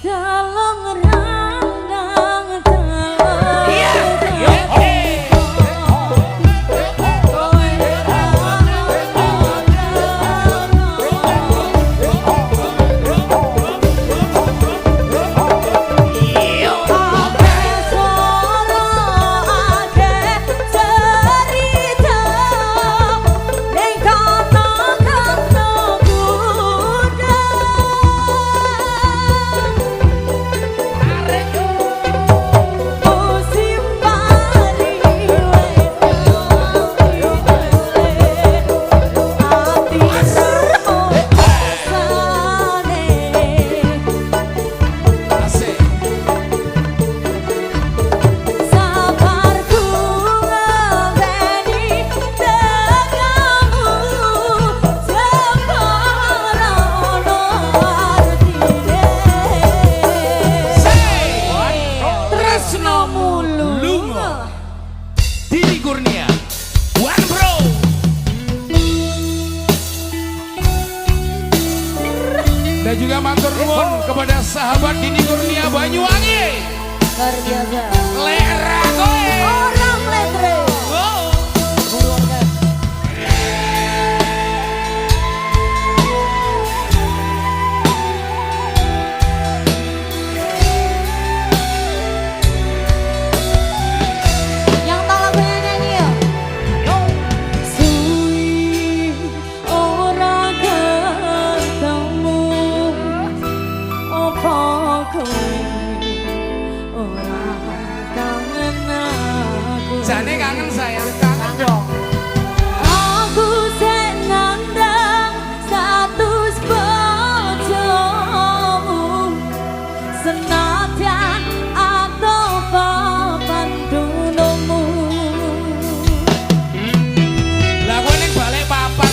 Dalem randang dalem. Dini Kurnia One Bro. Dan juga matur nuwun kepada sahabat Dini Kurnia Banyuwangi. Luar biasa. Lera kowe. Orang letre. Yang tahu lagunya nyanyi ya? Suwi ora ketemu, apa kowe ora kangen aku? Jane kangen sayang, kangen dong. Aku sing nandang status bojomu, senadyan aku papan dunungmu. Lah kowe ning balik papan.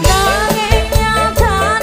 Nanging nyata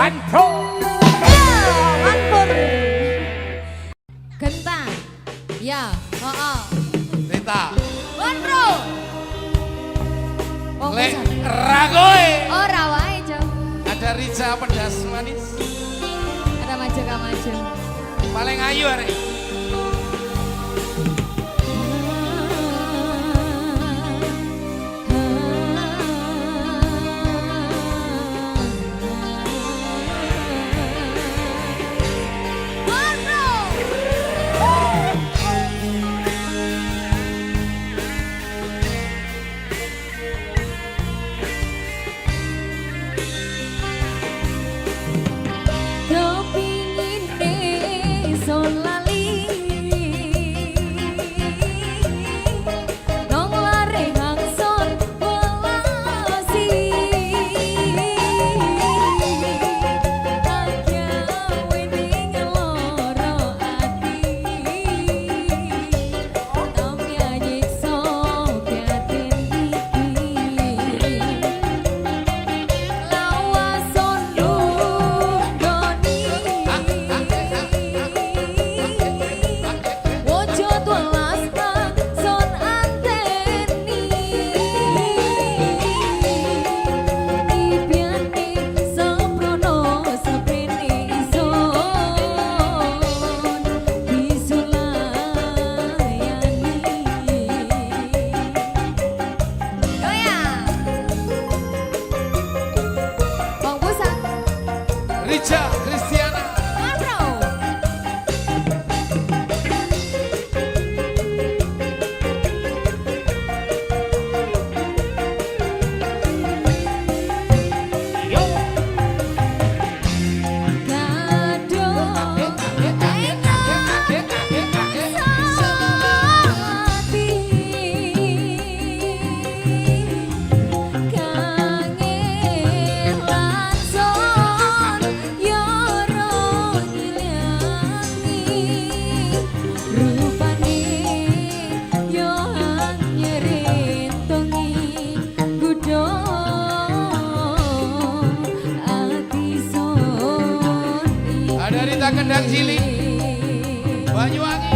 Anpro. Manpur. Genta. Ya, Rita. Manpro. Oh, Le bisa. Ragoy. Oh, rawai, Jom. Ada Rica pedas manis. Ada maju gak maju. Paling ayu hari. Rica Kristiana. Ada Rita Kendang Cilik, Banyuwangi.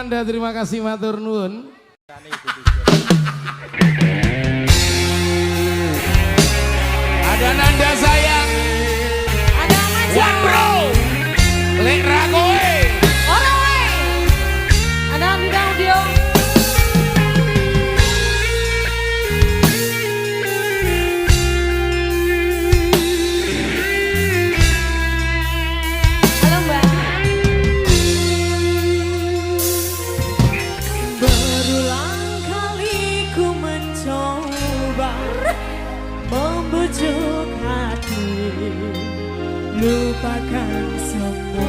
Anda, terima kasih matur nuwun. Ada Nanda sayang, Ada Maja. One Bro, Lek Ragoe. Ora wae. Ada Amida Audio. Halo Mbak. Berulang kali ku mencoba membujuk hati, lupakan semua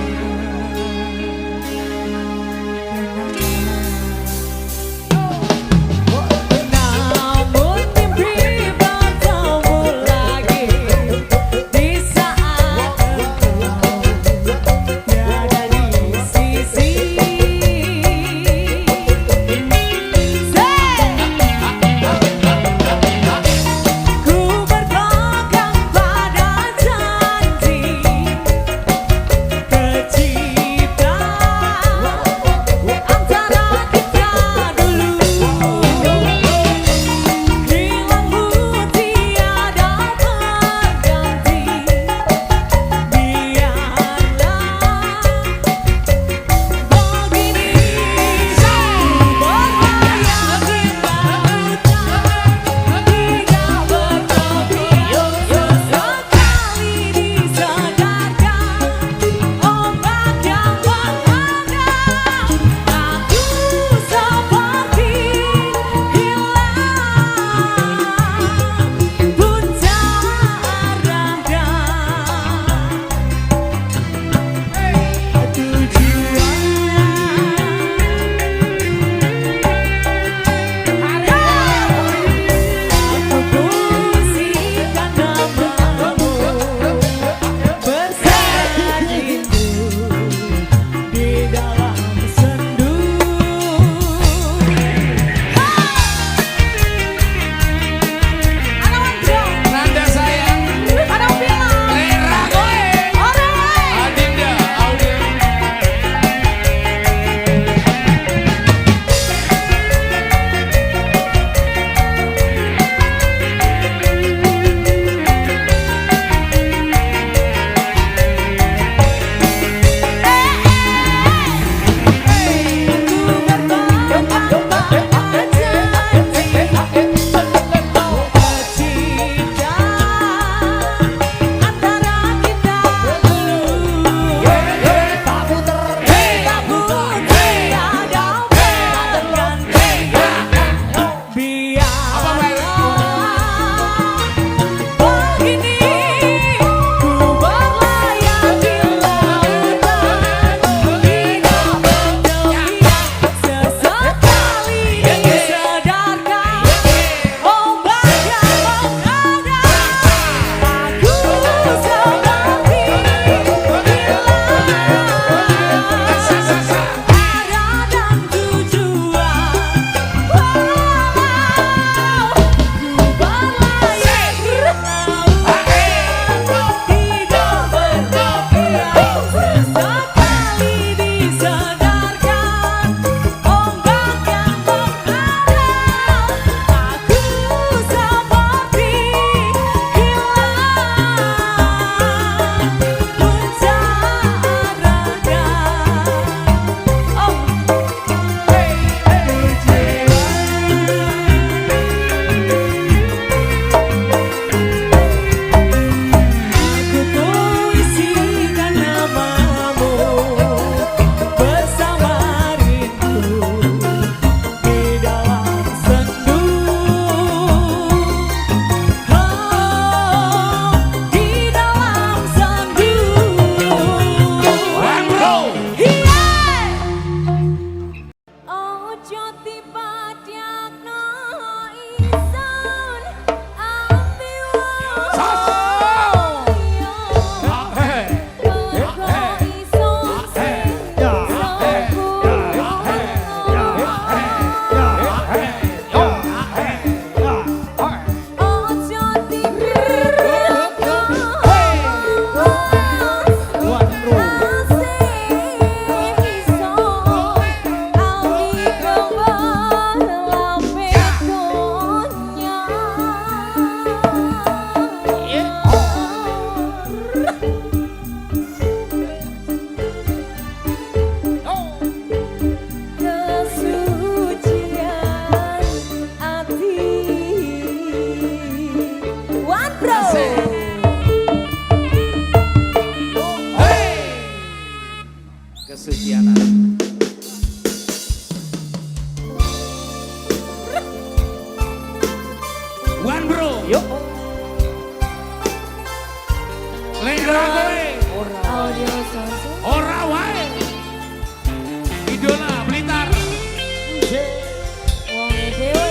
namun mimpi bertemu lagi di saat engkau berada di sisi. Ku berpegang pada janji kecil. kesucianan. One bro. Yuk. Lera kowe. Audio Sound. Ora wae. Idola Blitar. Wong dhewe.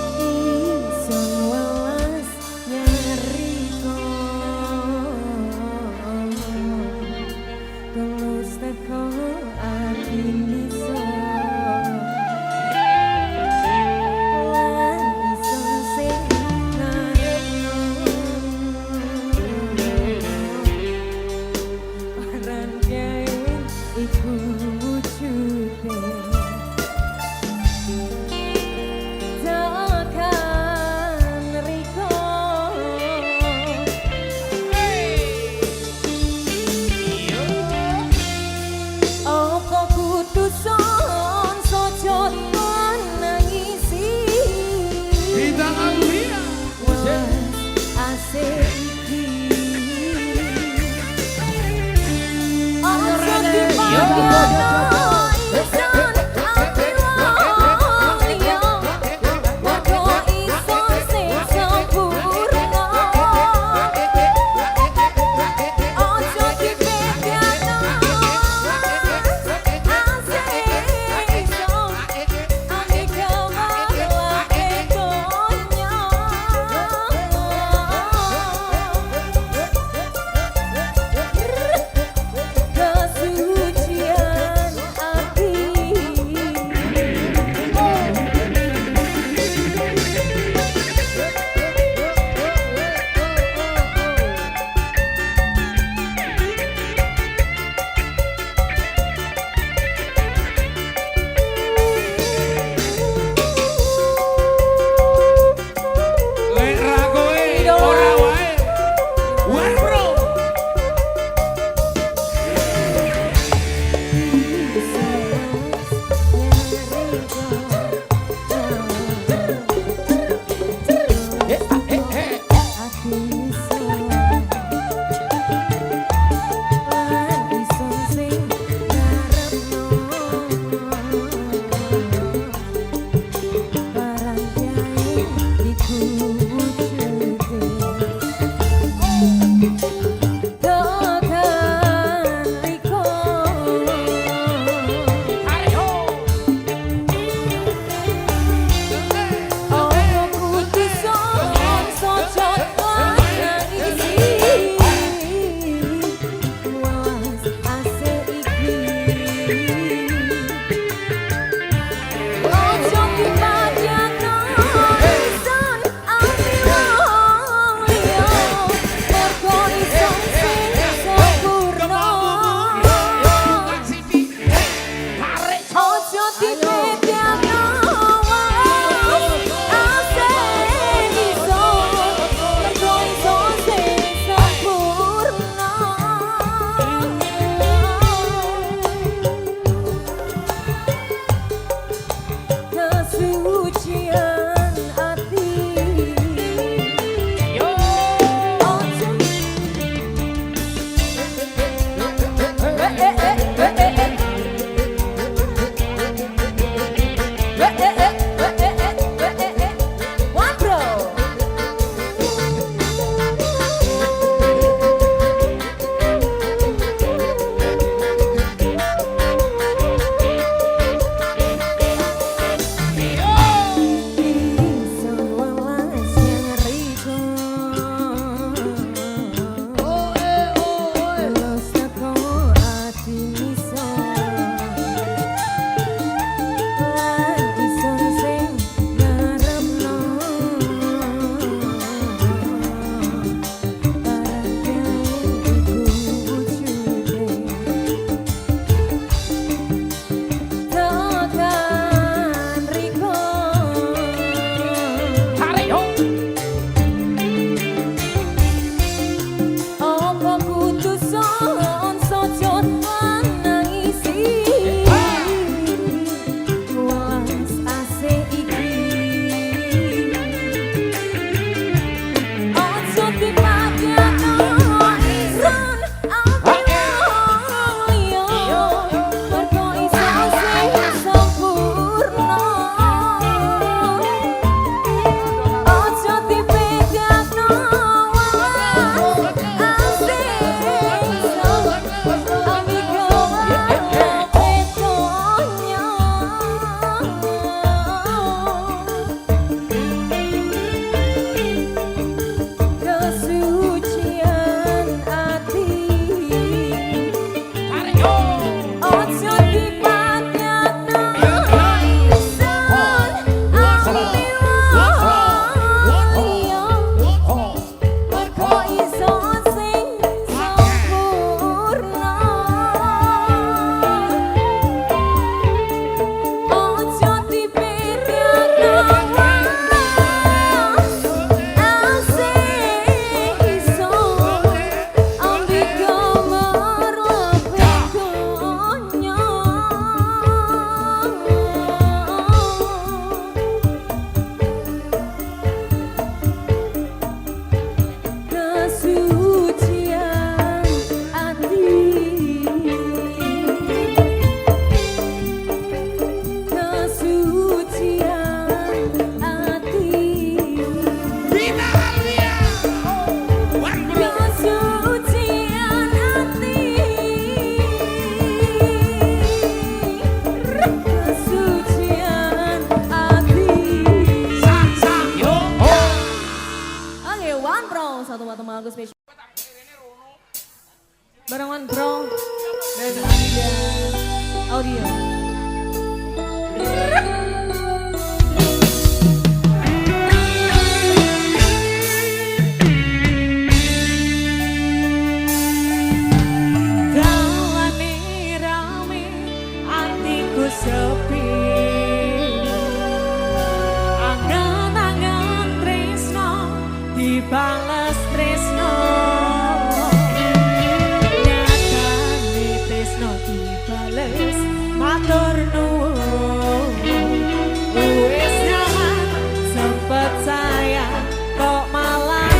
Ingsun welas nyarita tulus teko ati nisa lan ingsun sing ngarepno paran kae iku wujude takkan riko apa kudu son sojot nangisi Bintang Alulia. was asik iki ojo dipakai insan ati wong liya mergo iso sing sempurna ojo dipedano asik iso ati kawalake donya kesucian ati Lera kowe. Ora wae. One bro. Gloria. Dalane rame, atiku sepi. Angan-angan tresno dibales tresno. Nyatane tresno dibales matur nuwun. Wis nyaman sempet sayang kok malah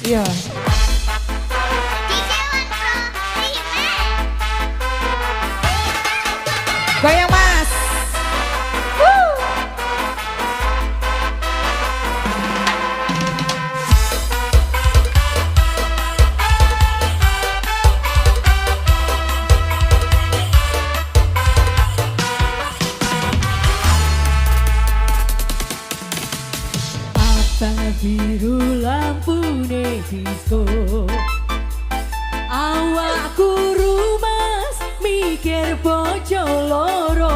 Iya. Goyang Mas. Abang biru lampu disco, awakku rumes mikir bojo loro.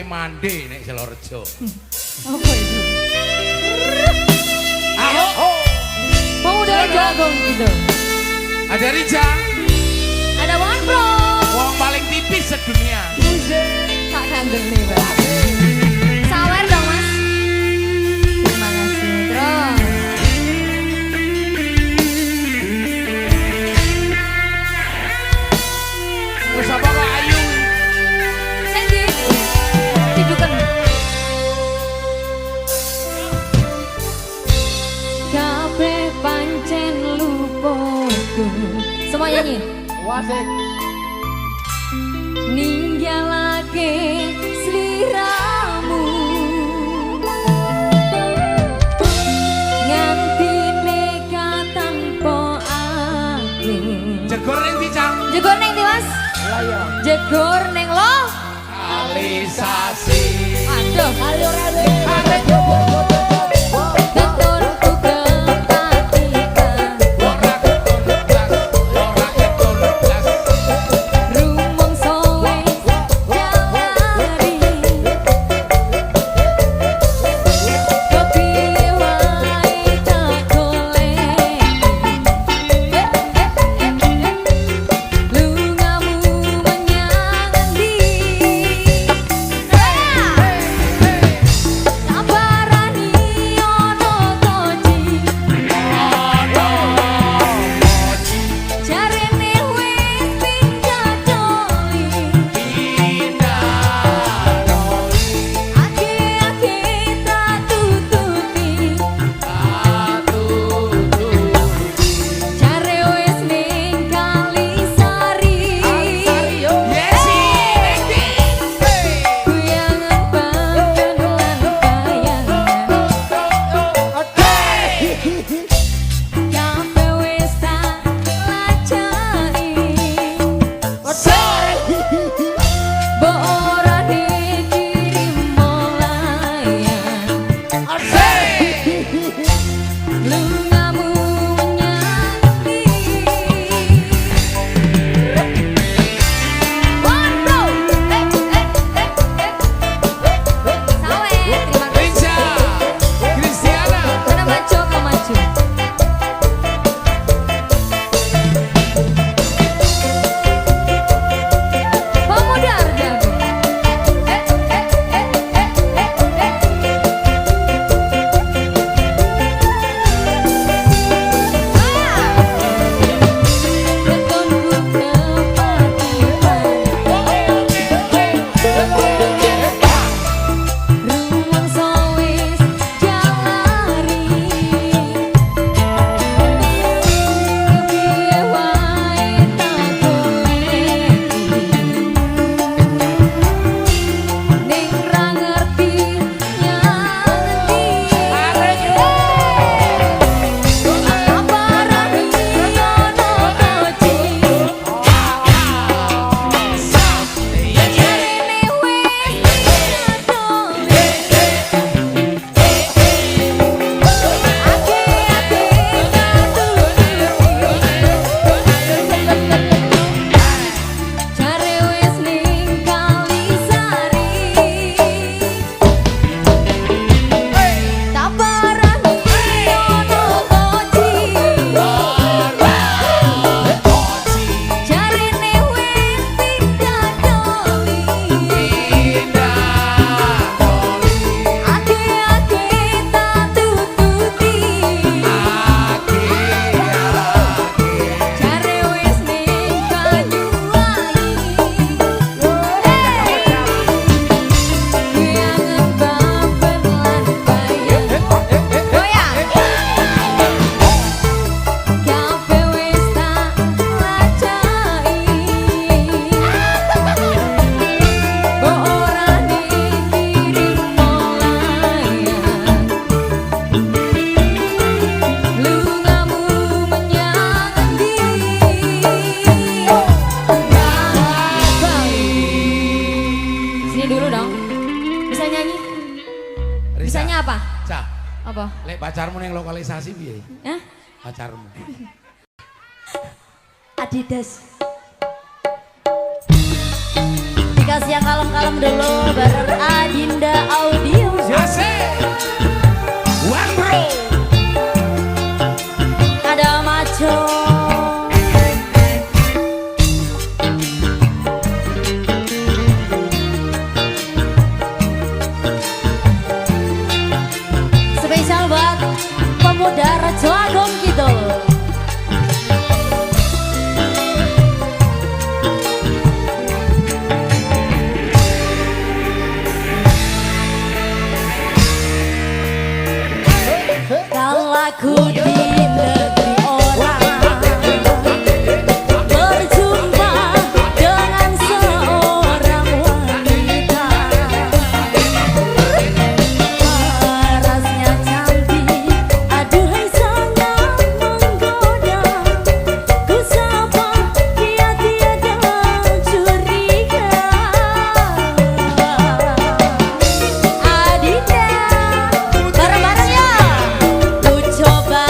mande nek Silorejo. Apa itu? Ayo. Mau udah jagung gitu. Ada Rija. Ada One Bro. Wong paling tipis sedunia. Tak kandeng nih, Bang. Sawer dong, Mas. Terima kasih. Terus. Wis apa kok ayu? Sendi. Tidukan. Kabeh pancen lupaku. Semua nyanyi. Wasik. Ninggalake sliramu nganti neka tanpa aku. Jegor ning ndi, Cang? Jegor neng di Mas. Lah ya. Jegor neng lo. Alisasi. Aduh, Ayo Rade. betul ku kepatikan Ora keton blas, ora keton blas. rumong sowe jalari kepiye wae tak goleki lungamu menyang endi sabarani ono toji jarene wis pindah doli ake-ake tak tututi jare wis ning Kalisari kuyangan banget lan kayangan kabeh wis tak lacai mbok ora dikirim molayan lungamu nyanyi One Bro. Sawe, terima kasih. Rija. Kristiana. Mana maju ke maju. Pemuda Arjabo. Rumong sowis jalari kepiye wae tak goleki ning ra ngerti nyanyi sabarani ono toji jarene wis jare wis ning Kalisari tabarani ono toji jarene wis pindah doli ake-ake tak tututi jare wis ning Banyuwangi kuyangan baben lan bayangan goyang kabeh wis tak lacai mbok ora dikirim molayan lungamu menyang endi sini dulu dong. Bisa nyanyi? Risa. Bisanya apa? Cah, Apa? lek pacarmu ning lokalisasi piye? Hah? Pacarmu. Adidas. Dikasih kasih yang kalem-kalem dulu bareng Adinda Audio. Asik. One bro. Ada Maco. Spesial buat pemuda Rajo Agung gitu. Kalau aku di negeri orang berjumpa dengan seorang wanita, parasnya cantik, aduhai sangat menggoda. Ku sapa dia tiada curiga. Adinda, bareng-bareng ya. Ku coba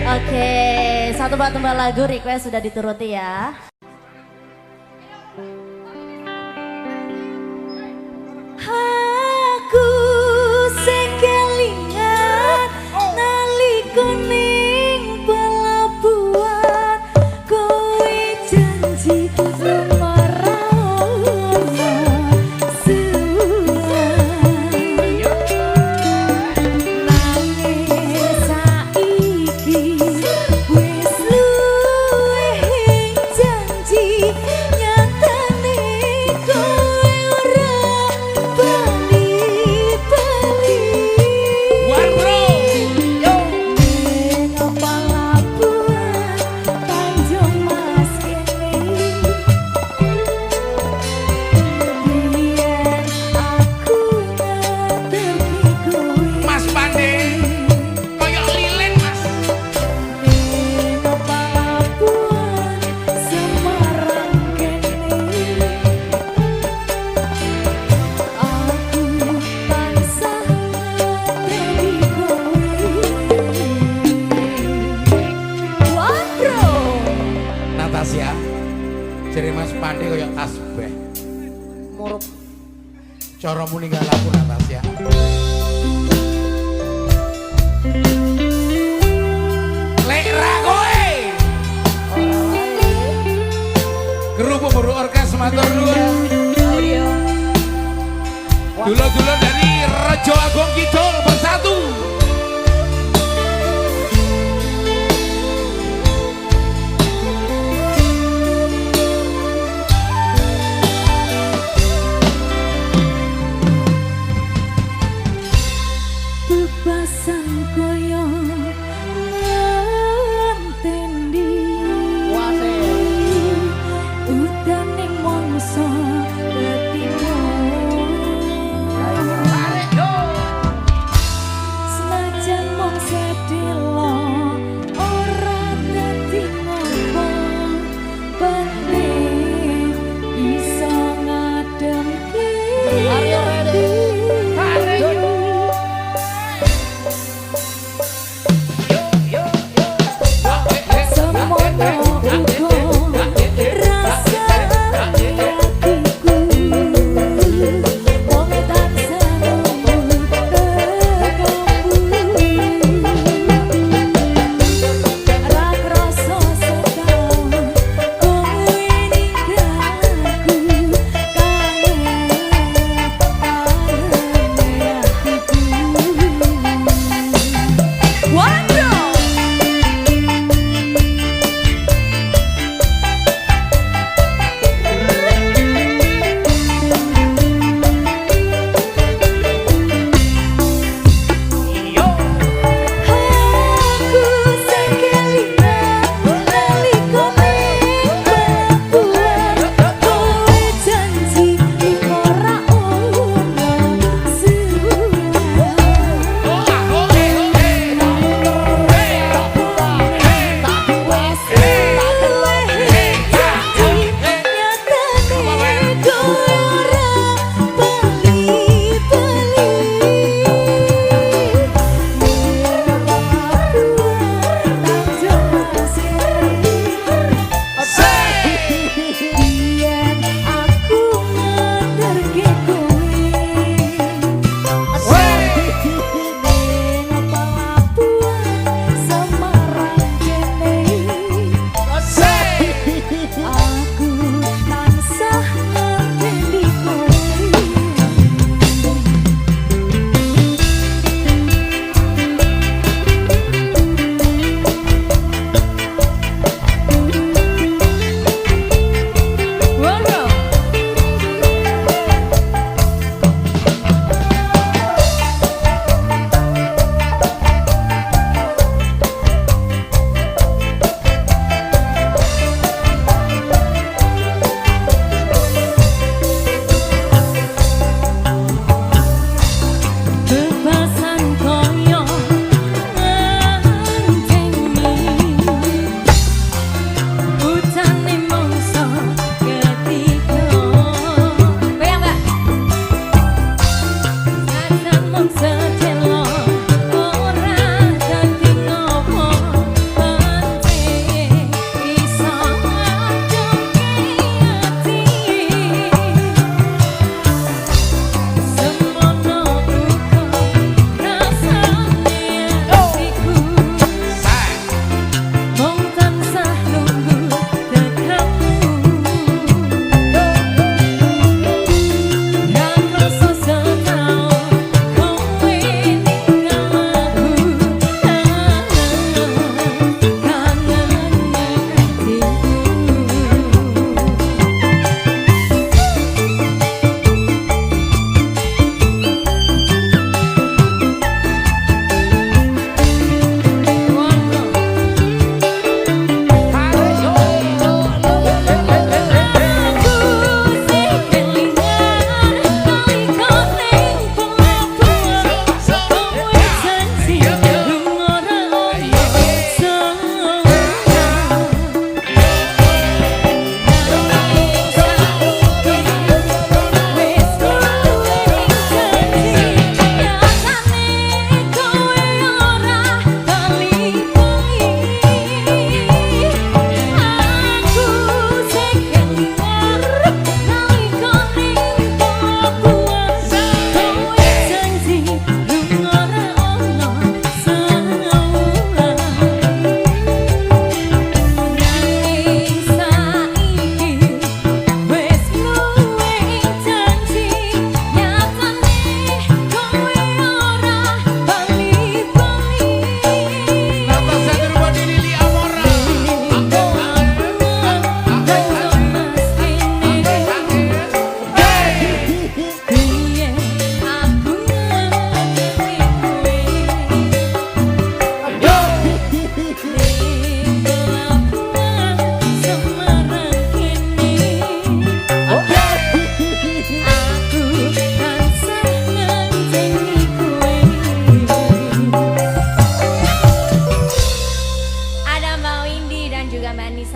Oke, satu buat tembak lagu request sudah dituruti ya. Aku sekelingan nalika ning pelabuhan kowe janji Natasha, jadi Mas Pandi kayak tasbih. Murup. Cara meninggal aku Natasha. Lekra kowe. Kerupuk baru orkes matur nuwun. Audio. Dulu-dulu dari Rejo Agung Kidul bersatu. Bebasan koyo ngantendi Wase. udan ning mongso ketimo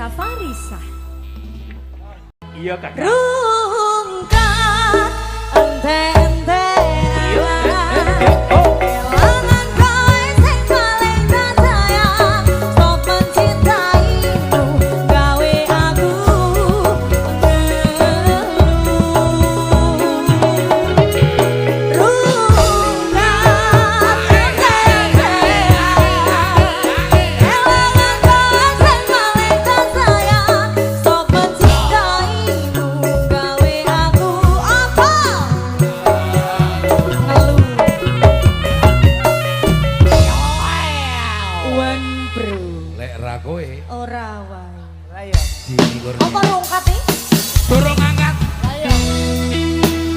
Safarisa. Iya kakak. Rungkat ente-ente. Ora wae. Apa rungkat nih? Turun angkat. Ayo.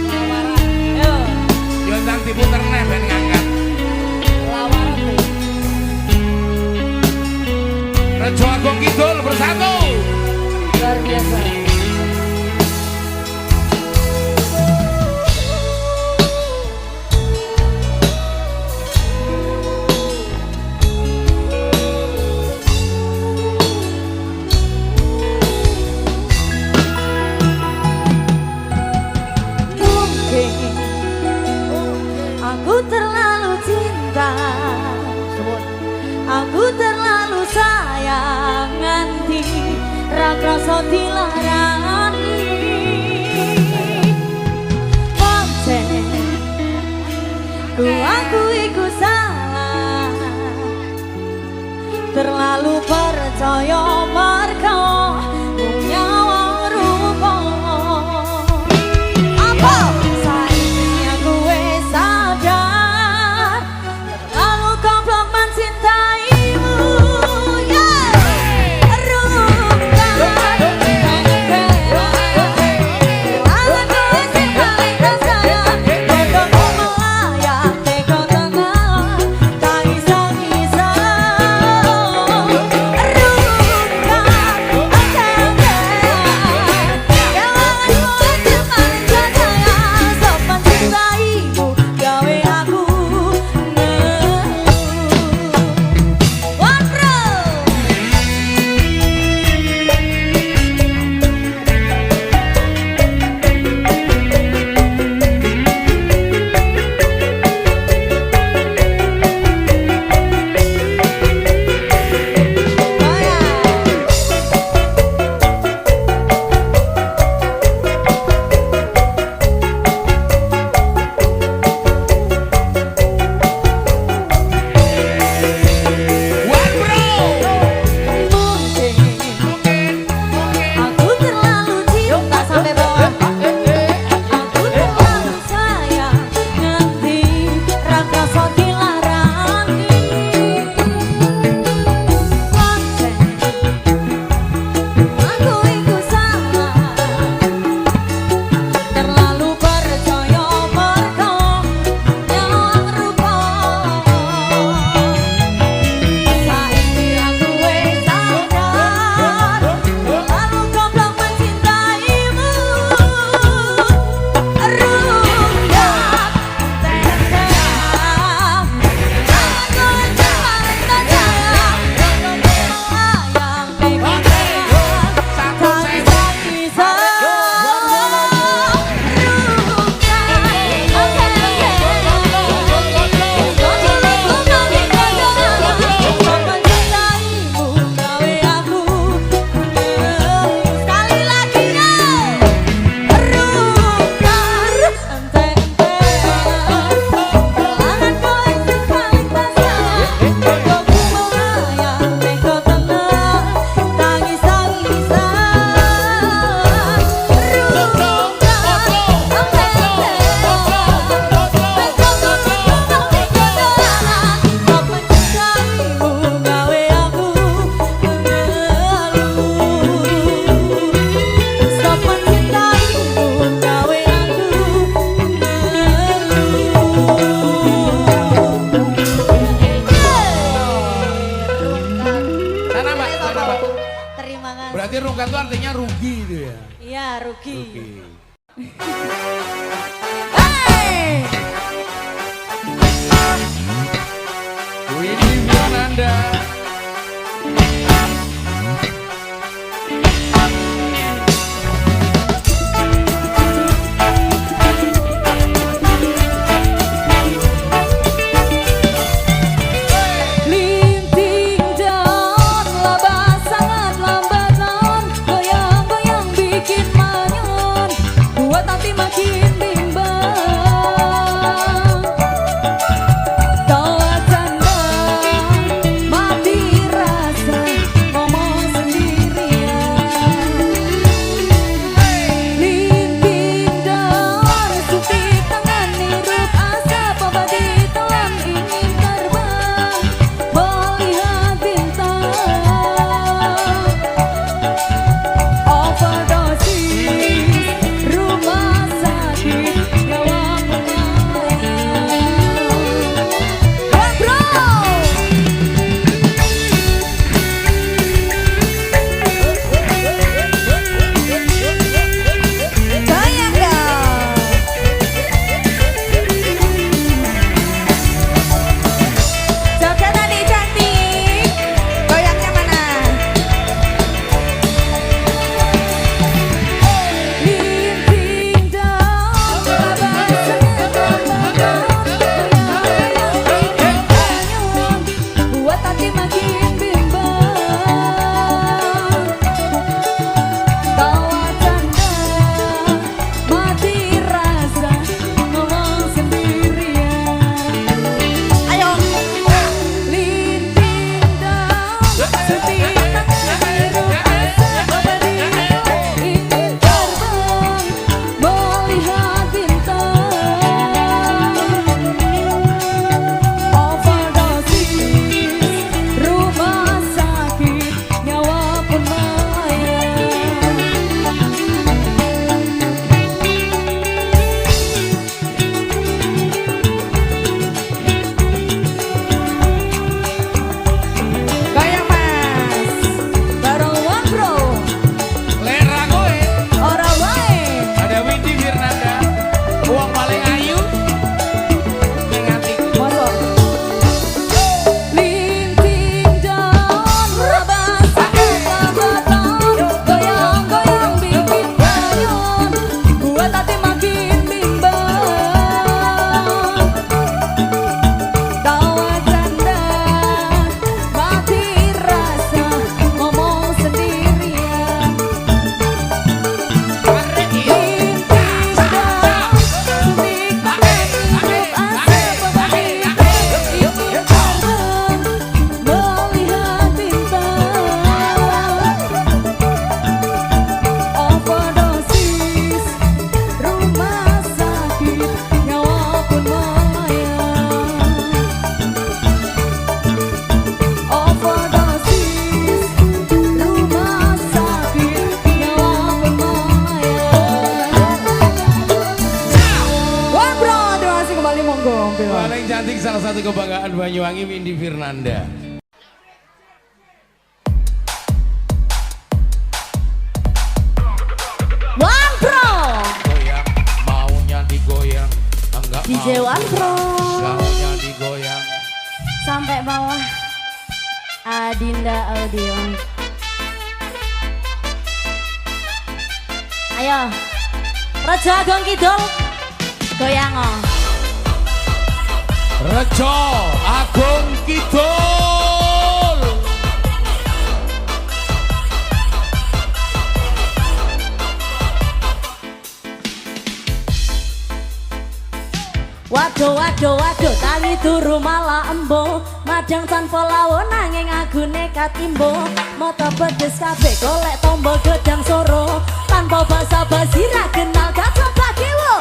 Lawaran. Yo. Yo ndang diputer neh ben ngangkat. Lawaran nih. Rejo Agung Kidul bersatu. Luar biasa. Aku terlalu cinta, aku terlalu sayang, nganti ra krasa dilarani. Pancen aku iku salah, terlalu percaya mergo mung nyawang rupa. Apa? Berarti rungkat itu artinya rugi itu ya? Iya, rugi. Hey! Widih Fernanda. salah satu kebanggaan Banyuwangi, Windy Firnanda. One Pro Goyang, maunya digoyang, enggak DJ mau. One Pro Maunya digoyang. sampai bawah. Adinda Audio. Ayo Rejo Agung Kidul goyang oh. Rejo Agung Kidul. Waduh waduh waduh tangi turu malah embo madang tanpa lawo nanging aku nekat imbo moto pedes kabeh golek tombol gedang soro tanpa basa-basi ra kenal gak coba kewo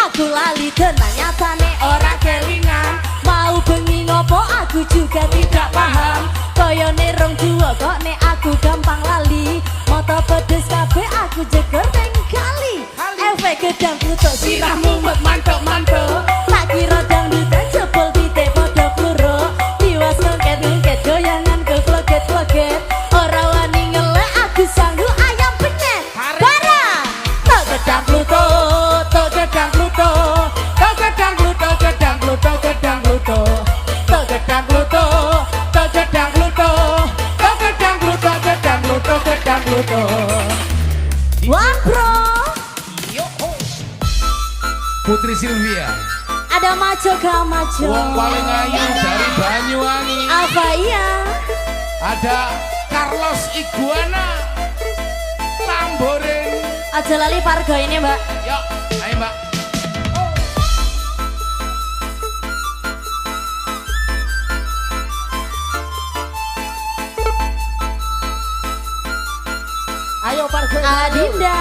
aku lali tenan nyatane ora kelingan mau bengi ngopo aku juga tidak paham koyone rong dua kok nek aku gampang lali moto pedes kabeh aku jeger tinggali efek gedang pluto sirahmu mantuk-mantuk tak kira dangdutan jebol titik podo kluro tiwas ngongket-ngongket goyangan ke vloget-vloget ora wani ngelek aku sanggup ayam penyet barang tok gedang pluto tok gedang pluto tok gedang pluto gedang pluto gedang pluto tok gedang pluto tok gedang pluto tok gedang pluto gedang pluto gedang pluto One Pro Putri Sylvia. ada maco gak maco Wong paling ayu dari Banyuwangi. apa iya Ada Carlos Iguana. Tamborin. aja lali pargo ini mbak Yuk, ayo Mbak. Ayo pargo. Adinda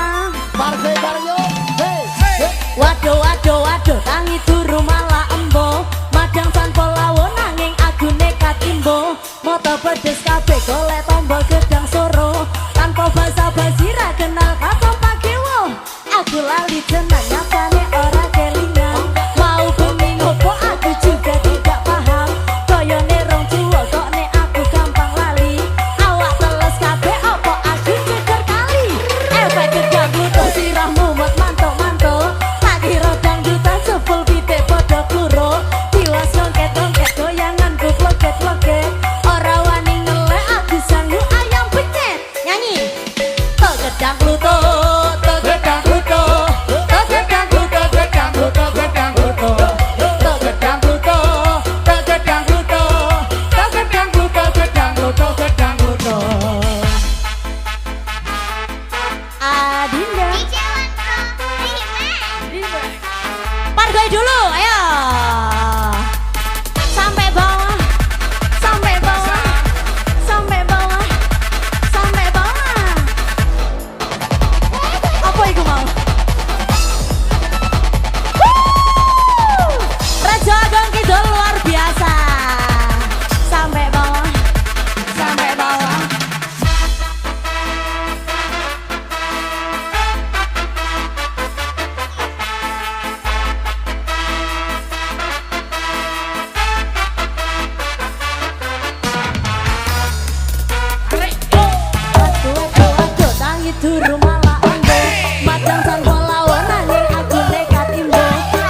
Pargo pargo. Hey. waduh waduh waduh tangi turu malah embo madang tanpa lawo nanging aku nekat imbo moto pedes kabeh golek tombol gedang soro tanpa basa-basi ra kenal kata pakewo aku lali tenan nyatane ora kelingan mau bengi ngopo aku juga tidak paham koyone rong tuwa kok nek aku gampang lali awak teles kabeh opo aku jeger kali efek gedang pluto sirahmu mut mantuk-mantuk tak kira dangdutan sepul pitik podo kluro tiwas ngongket-ngongket goyangan ku vloget-vloget ora wani ngelek aku sanggup ayam penyet nyanyi tok gedang pluto tok gedang pluto tok gedang pluto gedang pluto gedang pluto tok gedang pluto tok gedang pluto tok gedang pluto gedang pluto gedang pluto Adinda Pargoy dulu, ayo. Sampai bawah, sampai bawah, sampai bawah, sampai bawah. Apa itu mau? Raja Agung Kidul luar biasa. Sampai bawah, sampai bawah. Waduh, tangi turu malah embo madang tanpa lawan nanging aku nekat imbo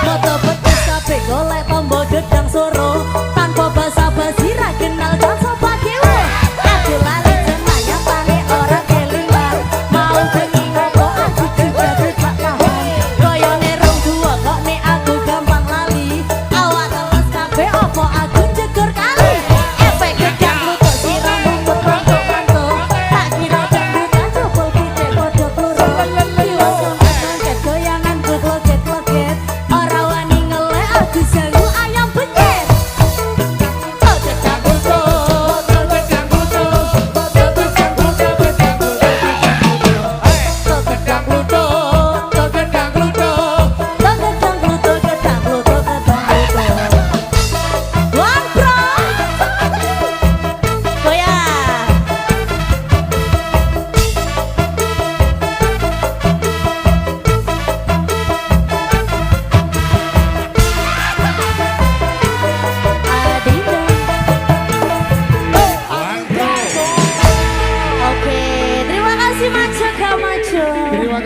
moto pedes kabeh golek tombol gedang soro tanpa basa-basi ra kenal cocok pakewo aku lali tenan nyatane ora kelingan mau bengi ngopo aku juga tidak paham koyone rong dua kok nek aku gampang lali awak teles kabeh opo aku jegur kali efek gedang pluto sirahmu mantuk-mantuk tak kira dangdutan jebol pitik podo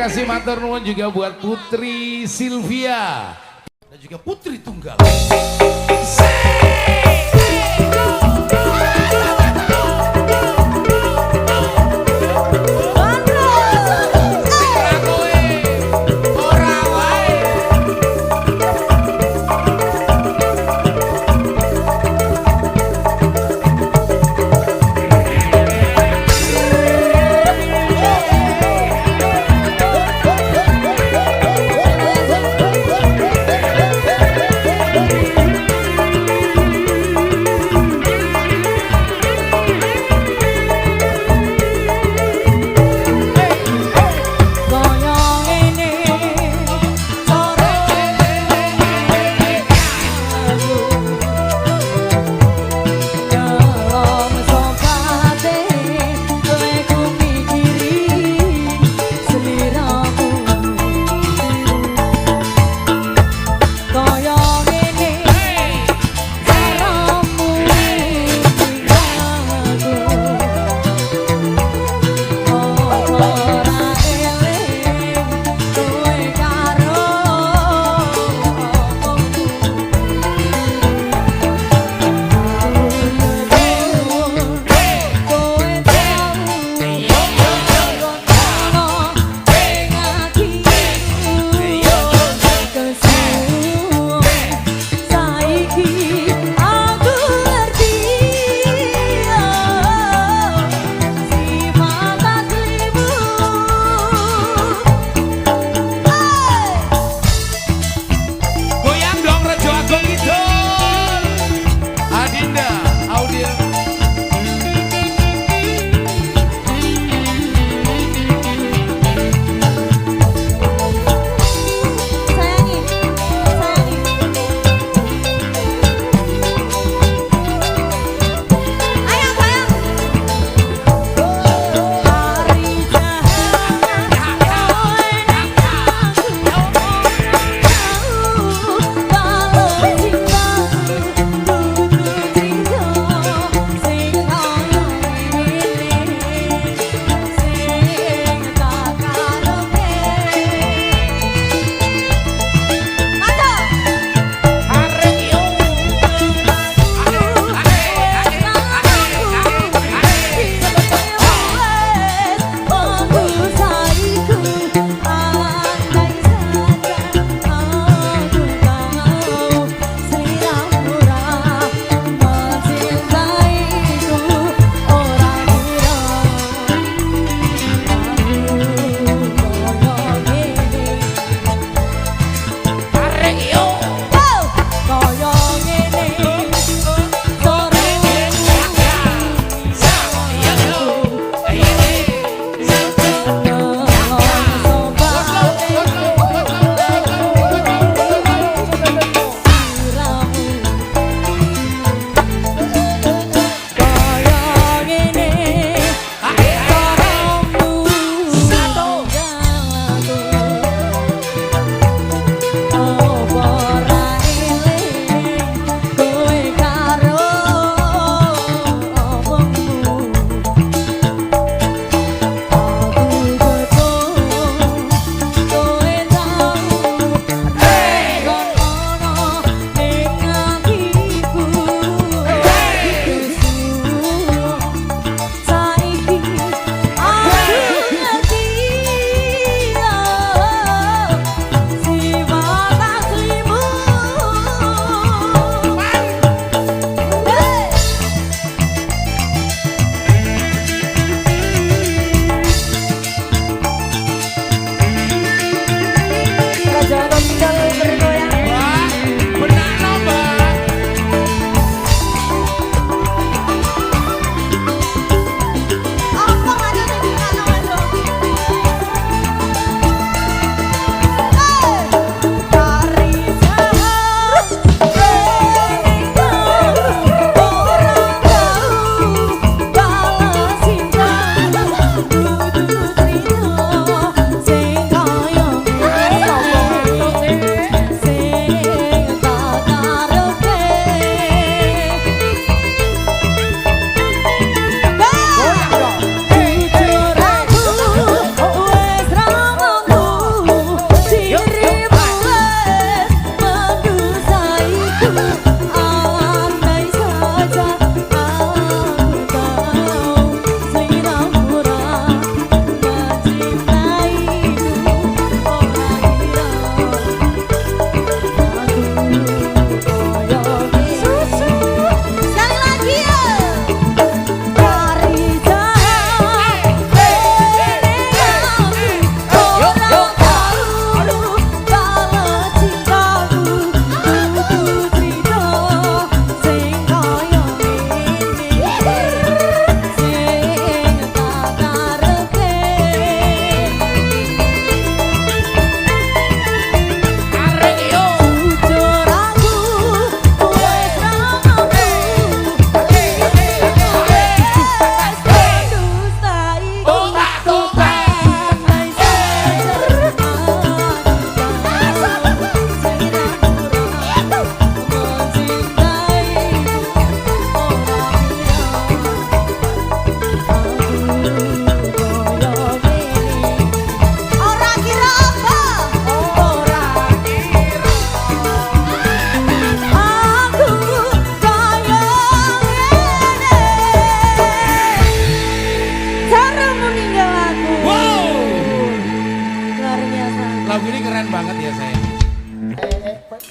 kasih matur nuwun juga buat Putri Sylvia dan juga Putri Tunggal.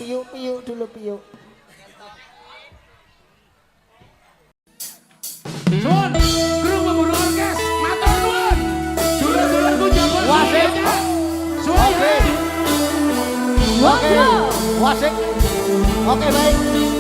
Piu dulu piu. Sun, grup pemburu orkes, matur nuwun. Dulur-dulurku jambon. Wasit. Sun. Oke. Monggo. Wasit. Oke baik.